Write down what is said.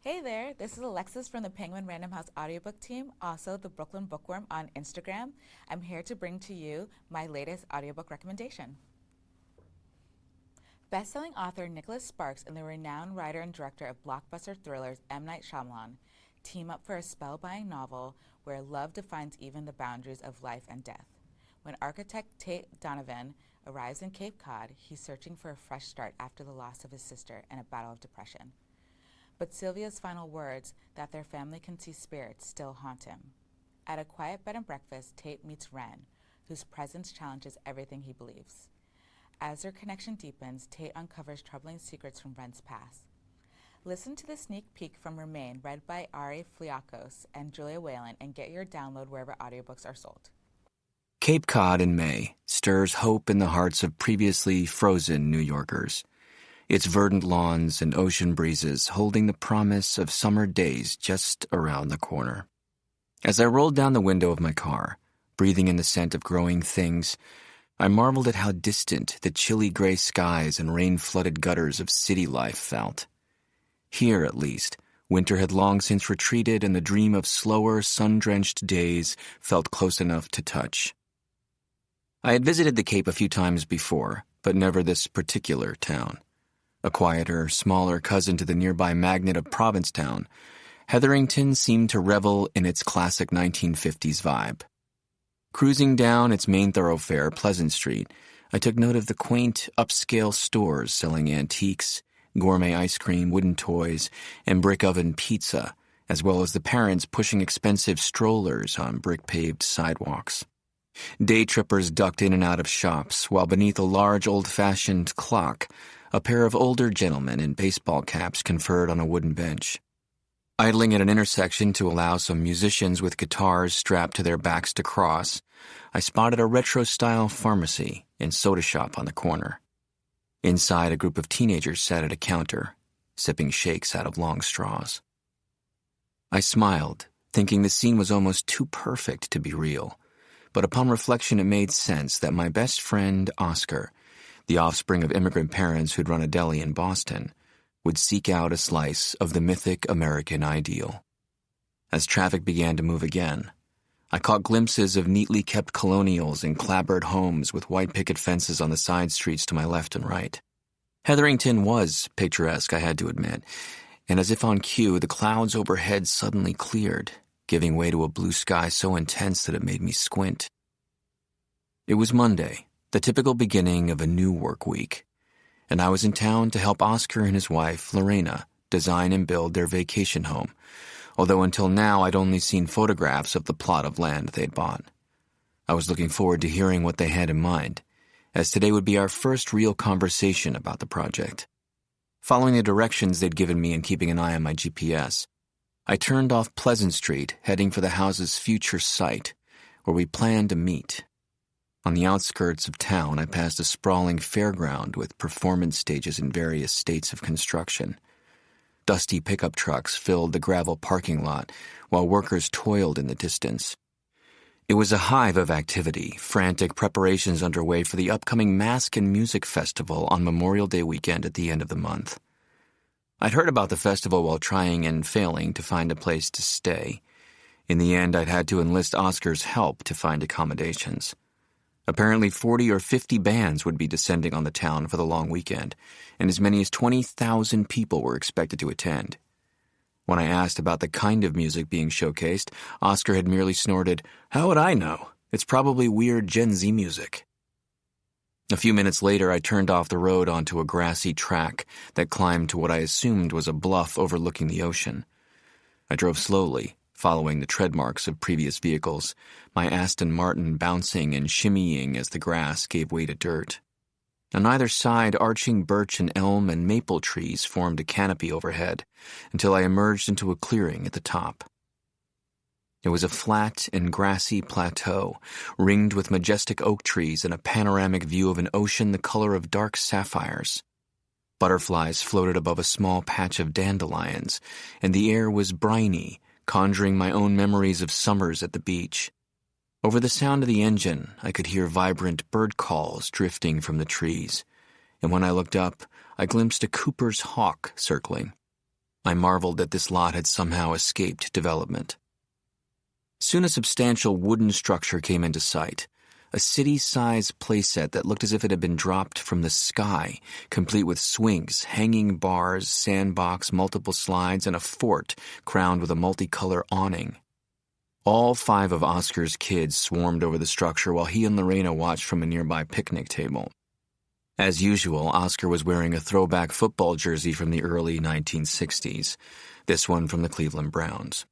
Hey there, this is Alexis from the Penguin Random House audiobook team, also the Brooklyn Bookworm on Instagram. I'm here to bring to you my latest audiobook recommendation. Best-selling author Nicholas Sparks and the renowned writer and director of blockbuster thrillers M. Night Shyamalan team up for a spellbinding novel where love defines even the boundaries of life and death. When architect Tate Donovan arrives in Cape Cod, he's searching for a fresh start after the loss of his sister and a battle of depression. But Sylvia's final words, that their family can see spirits, still haunt him. At a quiet bed and breakfast, Tate meets Wren, whose presence challenges everything he believes. As their connection deepens, Tate uncovers troubling secrets from Wren's past. Listen to the sneak peek from Remain, read by Fliakos and Whelan, and get your download wherever audiobooks are sold. Cape Cod in May stirs hope in the hearts of previously frozen New Yorkers. Its verdant lawns and ocean breezes holding the promise of summer days just around the corner. As I rolled down the window of my car, breathing in the scent of growing things, I marveled at how distant the chilly gray skies and rain-flooded gutters of city life felt. Here, at least, winter had long since retreated and the dream of slower, sun-drenched days felt close enough to touch. I had visited the Cape a few times before, but never this particular town. A quieter, smaller cousin to the nearby magnet of Provincetown, Hetherington seemed to revel in its classic 1950s vibe. Cruising down its main thoroughfare, Pleasant Street, I took note of the quaint, upscale stores selling antiques, gourmet ice cream, wooden toys, and brick-oven pizza, as well as the parents pushing expensive strollers on brick-paved sidewalks. Day trippers ducked in and out of shops, while beneath a large old-fashioned clock, a pair of older gentlemen in baseball caps conferred on a wooden bench. Idling at an intersection to allow some musicians with guitars strapped to their backs to cross, I spotted a retro-style pharmacy and soda shop on the corner. Inside, a group of teenagers sat at a counter, sipping shakes out of long straws. I smiled, thinking the scene was almost too perfect to be real, but upon reflection it made sense that my best friend, Oscar, the offspring of immigrant parents who'd run a deli in Boston, would seek out a slice of the mythic American ideal. As traffic began to move again, I caught glimpses of neatly kept colonials and clapboard homes with white picket fences on the side streets to my left and right. Hetherington was picturesque, I had to admit, and as if on cue, the clouds overhead suddenly cleared, giving way to a blue sky so intense that it made me squint. It was Monday, the typical beginning of a new work week, and I was in town to help Oscar and his wife, Lorena, design and build their vacation home, although until now I'd only seen photographs of the plot of land they'd bought. I was looking forward to hearing what they had in mind, as today would be our first real conversation about the project. Following the directions they'd given me and keeping an eye on my GPS, I turned off Pleasant Street, heading for the house's future site, where we planned to meet. On the outskirts of town, I passed a sprawling fairground with performance stages in various states of construction. Dusty pickup trucks filled the gravel parking lot, while workers toiled in the distance. It was a hive of activity, frantic preparations underway for the upcoming Mask and Music Festival on Memorial Day weekend at the end of the month. I'd heard about the festival while trying and failing to find a place to stay. In the end, I'd had to enlist Oscar's help to find accommodations. Apparently 40 or 50 bands would be descending on the town for the long weekend, and as many as 20,000 people were expected to attend. When I asked about the kind of music being showcased, Oscar had merely snorted, "How would I know? It's probably weird Gen Z music." A few minutes later, I turned off the road onto a grassy track that climbed to what I assumed was a bluff overlooking the ocean. I drove slowly, following the tread marks of previous vehicles, my Aston Martin bouncing and shimmying as the grass gave way to dirt. On either side, arching birch and elm and maple trees formed a canopy overhead, until I emerged into a clearing at the top. It was a flat and grassy plateau, ringed with majestic oak trees and a panoramic view of an ocean the color of dark sapphires. Butterflies floated above a small patch of dandelions, and the air was briny, conjuring my own memories of summers at the beach. Over the sound of the engine, I could hear vibrant bird calls drifting from the trees, and when I looked up, I glimpsed a Cooper's hawk circling. I marveled that this lot had somehow escaped development. Soon a substantial wooden structure came into sight, a city-sized playset that looked as if it had been dropped from the sky, complete with swings, hanging bars, sandbox, multiple slides, and a fort crowned with a multicolor awning. All 5 of Oscar's kids swarmed over the structure while he and Lorena watched from a nearby picnic table. As usual, Oscar was wearing a throwback football jersey from the early 1960s, this one from the Cleveland Browns.